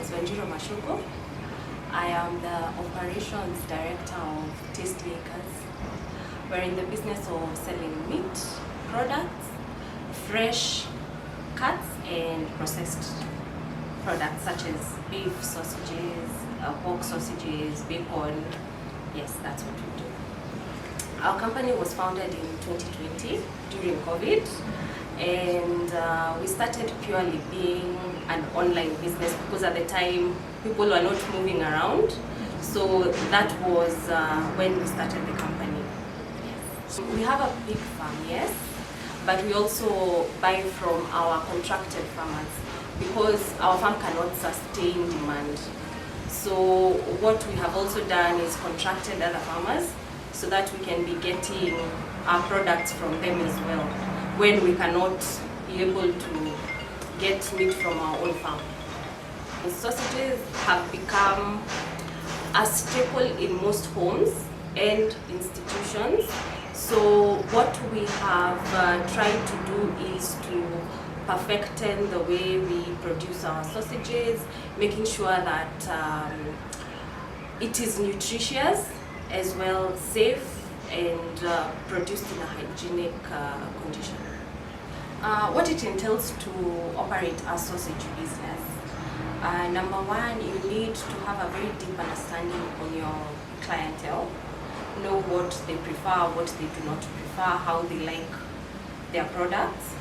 is Wanjiro Mashuko. I am the Operations Director of Streaky Bacon. We're in the business of selling meat products, fresh cuts and processed products such as beef sausages, pork sausages, bacon. Yes, that's what we do. Our company was founded in 2020 during COVID, and we started purely being an online business because at the time people were not moving around. So that was when we started the company. Yes. So we have a big farm, yes, but we also buy from our contracted farmers because our farm cannot sustain demand. So what we have also done is contracted other farmers so that we can be getting our products from them as well when we cannot be able to get meat from our own farm. The sausages have become a staple in most homes and institutions. So what we have tried to do is to perfect the way we produce our sausages, making sure that it is nutritious as well, safe, and produced in a hygienic condition. What it entails to operate a sausage business. Number one, you need to have a very deep understanding on your clientele, know what they prefer, what they do not prefer, how they like their products.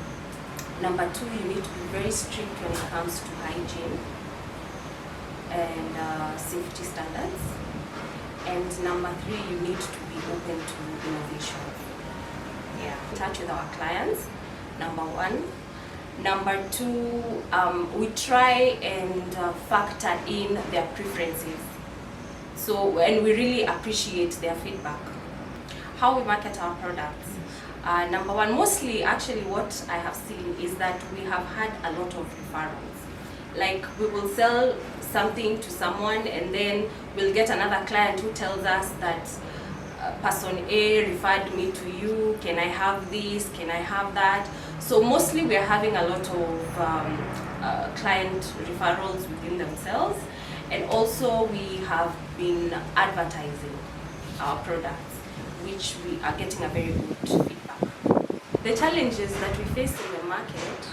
Number two, you need to be very strict when it comes to hygiene and safety standards. And number three, you need to be open to innovation. Yeah, in touch with our clients, number one. Number two, we try and factor in their preferences. So, and we really appreciate their feedback. How we market our products. Number one, mostly actually what I have seen is that we have had a lot of referrals. Like we will sell something to someone and then we'll get another client who tells us that person A referred me to you, can I have this, can I have that? So mostly we are having a lot of client referrals within themselves, and also we have been advertising our products, which we are getting a very good feedback. The challenges that we face in the market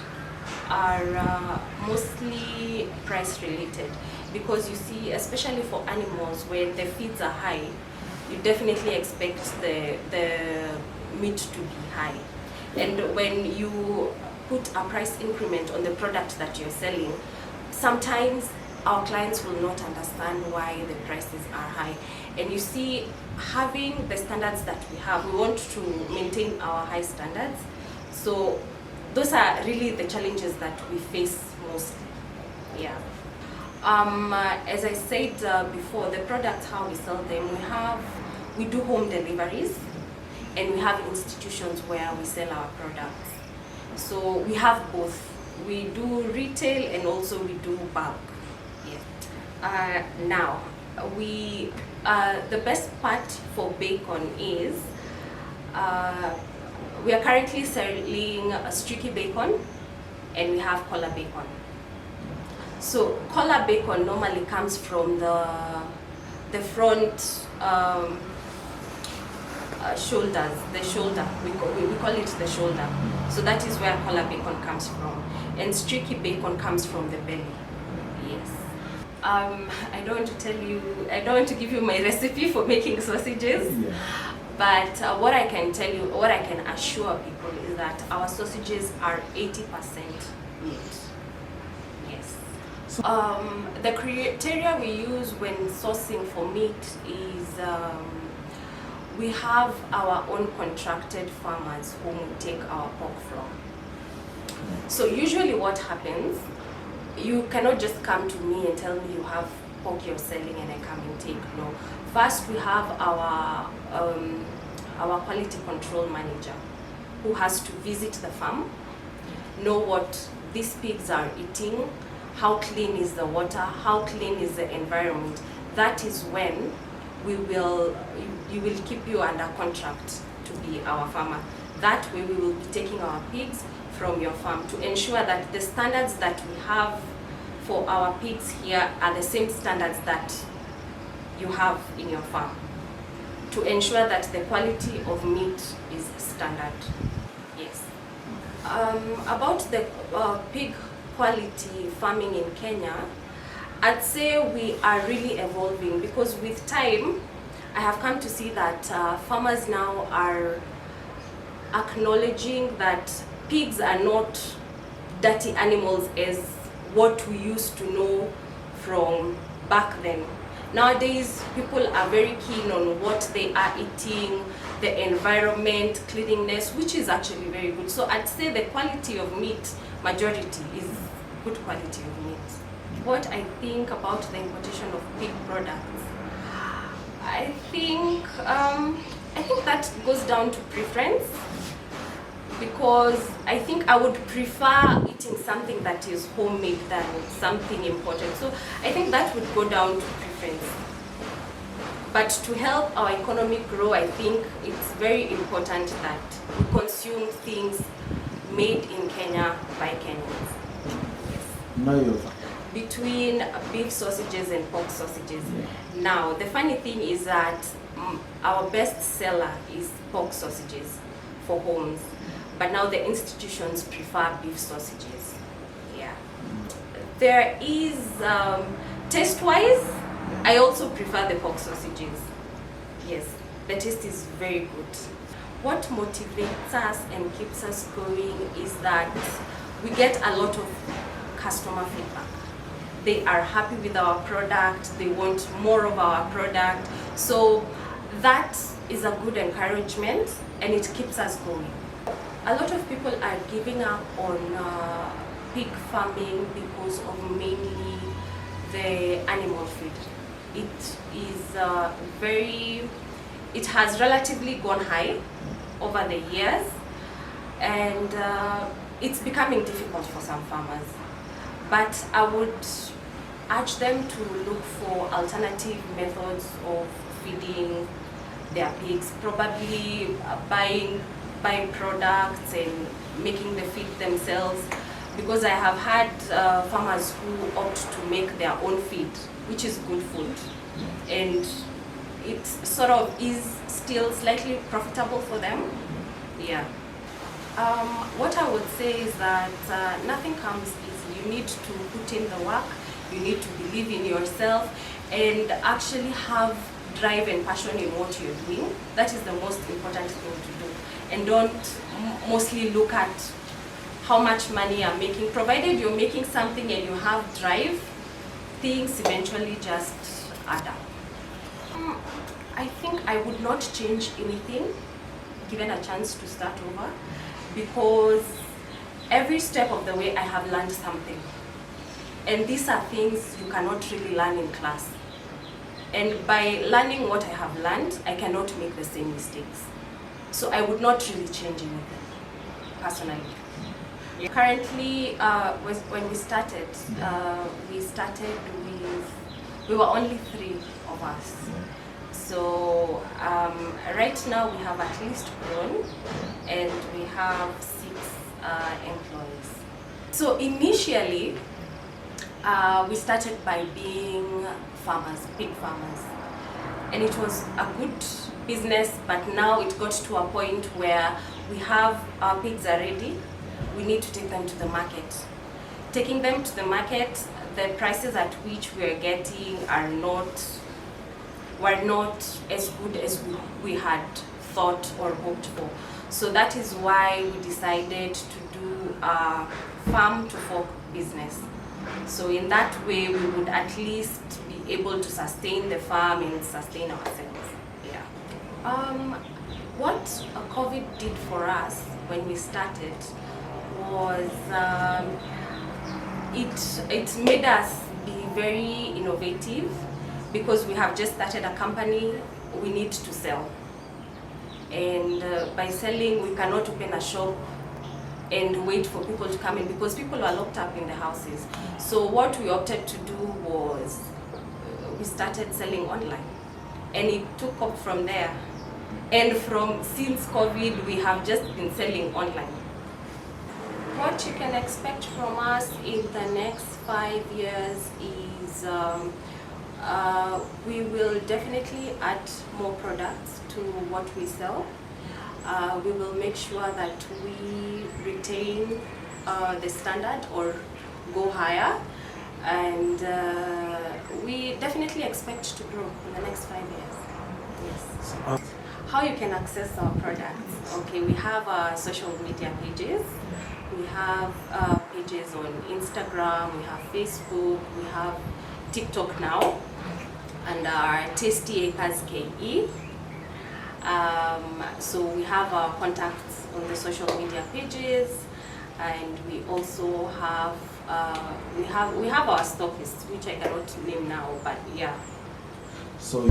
are mostly price related, because you see, especially for animals where the feeds are high, you definitely expect the meat to be high. And when you put a price increment on the product that you're selling, sometimes our clients will not understand why the prices are high. And you see, having the standards that we have, we want to maintain our high standards. So those are really the challenges that we face mostly. Yeah. As I said before, the products, how we sell them, we do home deliveries, and we have institutions where we sell our products. So we have both. We do retail and also we do bulk. Yeah. Now, the best part for bacon is we are currently selling Streaky Bacon, and we have collar bacon. So collar bacon normally comes from the front shoulders, the shoulder. We call it the shoulder. So that is where collar bacon comes from, and Streaky Bacon comes from the belly. Yes. I don't want to give you my recipe for making sausages. Yeah. But what I can tell you, what I can assure people is that our sausages are 80% meat. Yes. The criteria we use when sourcing for meat is we have our own contracted farmers whom we take our pork from. So usually what happens, you cannot just come to me and tell me you have pork you're selling and I come and take. No. First, we have our quality control manager who has to visit the farm, know what these pigs are eating, how clean is the water, how clean is the environment. That is when you will keep you under contract to be our farmer. That way we will be taking our pigs from your farm to ensure that the standards that we have for our pigs here are the same standards that you have in your farm, to ensure that the quality of meat is standard. Yes. About the pig quality farming in Kenya, I'd say we are really evolving, because with time I have come to see that farmers now are acknowledging that pigs are not dirty animals as what we used to know from back then. Nowadays, people are very keen on what they are eating, the environment, cleanliness, which is actually very good. So I'd say the quality of meat, majority, is good quality of meat. What I think about the importation of pig products, I think that goes down to preference, because I think I would prefer eating something that is homemade than something imported. So I think that would go down to preference. But to help our economy grow, I think it's very important that we consume things made in Kenya by Kenyans. Yes. No. Between beef sausages and pork sausages. Now, the funny thing is that our best seller is pork sausages for homes, but now the institutions prefer beef sausages. Yeah. There is, taste-wise, I also prefer the pork sausages. Yes, the taste is very good. What motivates us and keeps us going is that we get a lot of customer feedback. They are happy with our product, they want more of our product. So that is a good encouragement, and it keeps us going. A lot of people are giving up on pig farming because of mainly the animal feed. It has relatively gone high over the years, and it's becoming difficult for some farmers. But I would urge them to look for alternative methods of feeding their pigs, probably buying products and making the feed themselves, because I have had farmers who opt to make their own feed, which is good food, and it sort of is still slightly profitable for them. Yeah. What I would say is that nothing comes easy. You need to put in the work, you need to believe in yourself, and actually have drive and passion in what you're doing. That is the most important thing to do. And don't mostly look at how much money you're making. Provided you're making something and you have drive, things eventually just add up. I think I would not change anything given a chance to start over, because every step of the way I have learned something. And these are things you cannot really learn in class. And by learning what I have learned, I cannot make the same mistakes. So I would not really change anything, personally. Currently, when we started we were only 3 of us. So right now we have at least grown, and we have 6 employees. So initially, we started by being farmers, pig farmers. And it was a good business, but now it got to a point where we have our pigs are ready. We need to take them to the market. Taking them to the market, the prices at which we are getting were not as good as we had thought or hoped for. So that is why we decided to do a farm to fork business. So in that way, we would at least be able to sustain the farm and sustain ourselves. Yeah. What COVID did for us when we started was it made us be very innovative, because we have just started a company. We need to sell, and by selling we cannot open a shop and wait for people to come in, because people are locked up in the houses. So what we opted to do was we started selling online, and it took up from there. And since COVID, we have just been selling online. What you can expect from us in the next 5 years is we will definitely add more products to what we sell. We will make sure that we retain the standard or go higher, and we definitely expect to grow in the next 5 years. Yes. How you can access our products? Okay, we have social media pages. We have pages on Instagram, we have Facebook, we have TikTok now, and our Tasty Acres KE. So we have our contacts on the social media pages, and we also have we have our stockists, which I cannot name now, but yeah. So